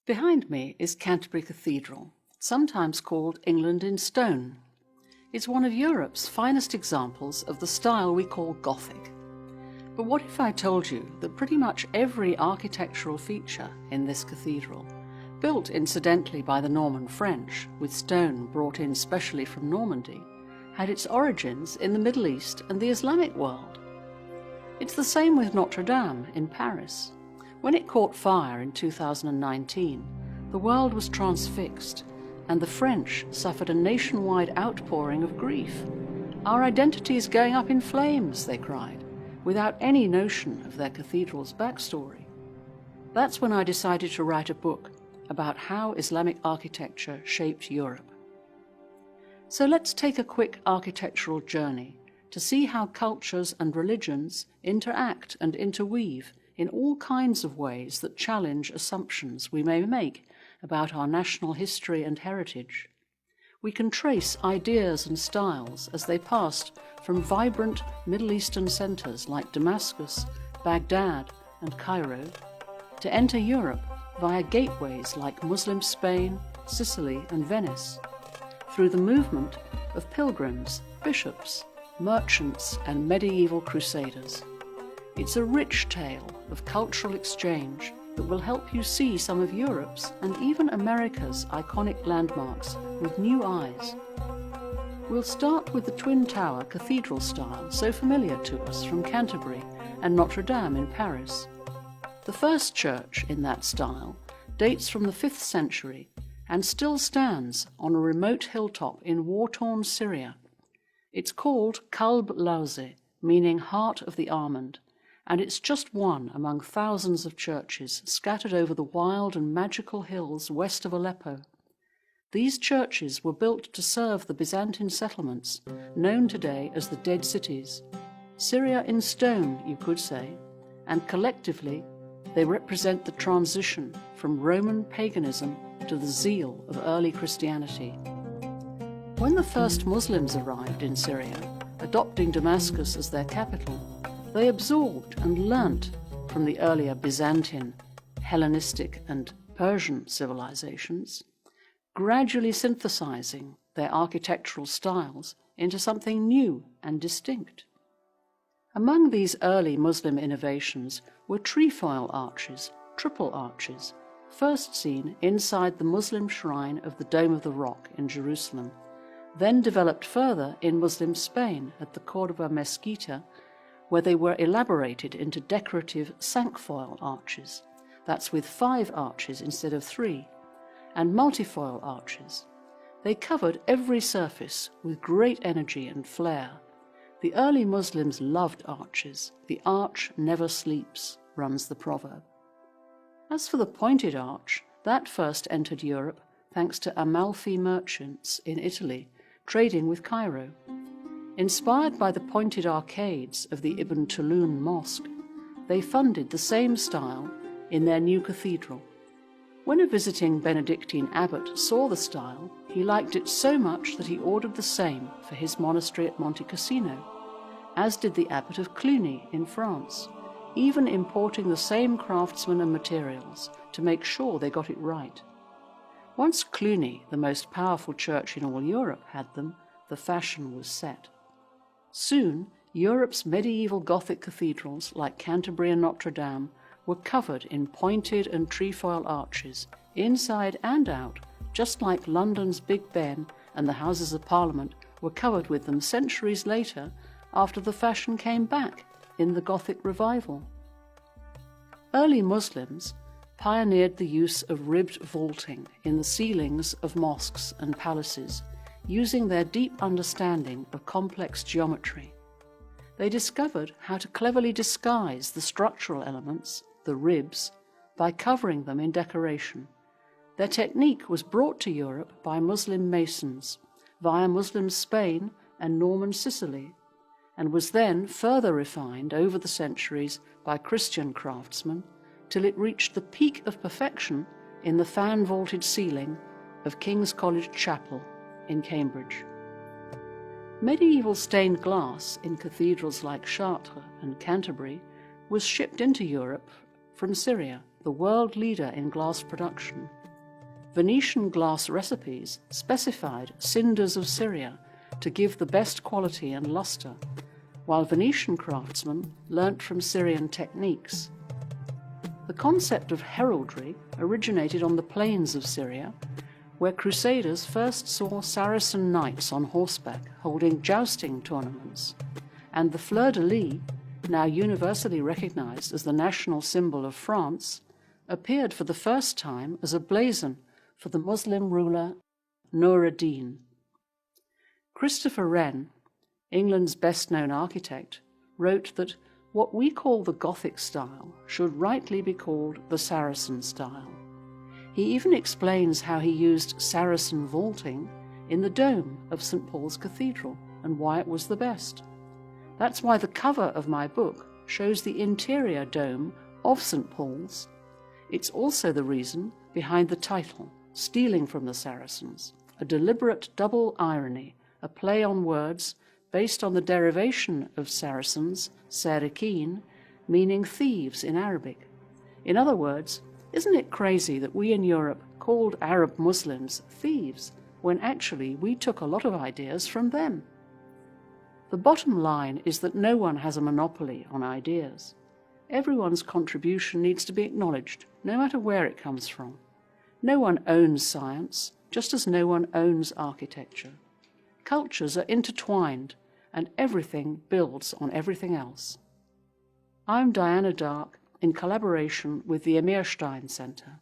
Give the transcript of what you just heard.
Behind me is Canterbury Cathedral, sometimes called England in stone. It's one of Europe's finest examples of the style we call Gothic. But what if I told you that pretty much every architectural feature in this cathedral, built incidentally by the Norman French, with stone brought in specially from Normandy, had its origins in the Middle East and the Islamic world? It's the same with Notre Dame in Paris. When it caught fire in 2019, the world was transfixed, and the French suffered a nationwide outpouring of grief. "Our identity is going up in flames," they cried, without any notion of their cathedral's backstory. That's when I decided to write a book about how Islamic architecture shaped Europe. So let's take a quick architectural journey to see how cultures and religions interact and interweave in all kinds of ways that challenge assumptions we may make about our national history and heritage. We can trace ideas and styles as they passed from vibrant Middle Eastern centers like Damascus, Baghdad, and Cairo, to enter Europe via gateways like Muslim Spain, Sicily, and Venice, through the movement of pilgrims, bishops, merchants, and medieval crusaders. It's a rich tale of cultural exchange that will help you see some of Europe's and even America's iconic landmarks with new eyes. We'll start with the Twin Tower cathedral style so familiar to us from Canterbury and Notre Dame in Paris. The first church in that style dates from the 5th century and still stands on a remote hilltop in war-torn Syria. It's called Kalb Lawze, meaning heart of the almond, and it's just one among thousands of churches scattered over the wild and magical hills west of Aleppo. These churches were built to serve the Byzantine settlements, known today as the Dead Cities. Syria in stone, you could say, and collectively they represent the transition from Roman paganism to the zeal of early Christianity. When the first Muslims arrived in Syria, adopting Damascus as their capital, they absorbed and learnt from the earlier Byzantine, Hellenistic, and Persian civilizations, gradually synthesizing their architectural styles into something new and distinct. Among these early Muslim innovations were trefoil arches, triple arches, first seen inside the Muslim shrine of the Dome of the Rock in Jerusalem, then developed further in Muslim Spain at the Córdoba Mesquita, where they were elaborated into decorative cinquefoil arches, that's with 5 arches instead of 3, and multifoil arches. They covered every surface with great energy and flair. The early Muslims loved arches. "The arch never sleeps," runs the proverb. As for the pointed arch, that first entered Europe thanks to Amalfi merchants in Italy trading with Cairo. Inspired by the pointed arcades of the Ibn Tulun Mosque, they funded the same style in their new cathedral. When a visiting Benedictine abbot saw the style, he liked it so much that he ordered the same for his monastery at Monte Cassino, as did the abbot of Cluny in France, even importing the same craftsmen and materials to make sure they got it right. Once Cluny, the most powerful church in all Europe, had them, the fashion was set. Soon, Europe's medieval Gothic cathedrals, like Canterbury and Notre Dame, were covered in pointed and trefoil arches, inside and out, just like London's Big Ben and the Houses of Parliament were covered with them centuries later after the fashion came back in the Gothic revival. Early Muslims pioneered the use of ribbed vaulting in the ceilings of mosques and palaces, using their deep understanding of complex geometry. They discovered how to cleverly disguise the structural elements, the ribs, by covering them in decoration. Their technique was brought to Europe by Muslim masons via Muslim Spain and Norman Sicily, and was then further refined over the centuries by Christian craftsmen till it reached the peak of perfection in the fan-vaulted ceiling of King's College Chapel in Cambridge. Medieval stained glass in cathedrals like Chartres and Canterbury was shipped into Europe from Syria the world leader in glass production. Venetian glass recipes specified cinders of Syria to give the best quality and luster, while Venetian craftsmen learnt from Syrian techniques. The concept of heraldry originated on the plains of Syria, where crusaders first saw Saracen knights on horseback holding jousting tournaments, and the fleur-de-lis, now universally recognized as the national symbol of France, appeared for the first time as a blazon for the Muslim ruler Nur ad-Din. Christopher Wren, England's best-known architect, wrote that what we call the Gothic style should rightly be called the Saracen style. He even explains how he used Saracen vaulting in the dome of St. Paul's Cathedral and why it was the best. That's why the cover of my book shows the interior dome of St. Paul's. It's also the reason behind the title, Stealing from the Saracens, a deliberate double irony, a play on words based on the derivation of Saracens, Sarikin, meaning thieves in Arabic. In other words, isn't it crazy that we in Europe called Arab Muslims thieves when actually we took a lot of ideas from them? The bottom line is that no one has a monopoly on ideas. Everyone's contribution needs to be acknowledged, no matter where it comes from. No one owns science, just as no one owns architecture. Cultures are intertwined, and everything builds on everything else. I'm Diana Dark, in collaboration with the Emir Stein Center.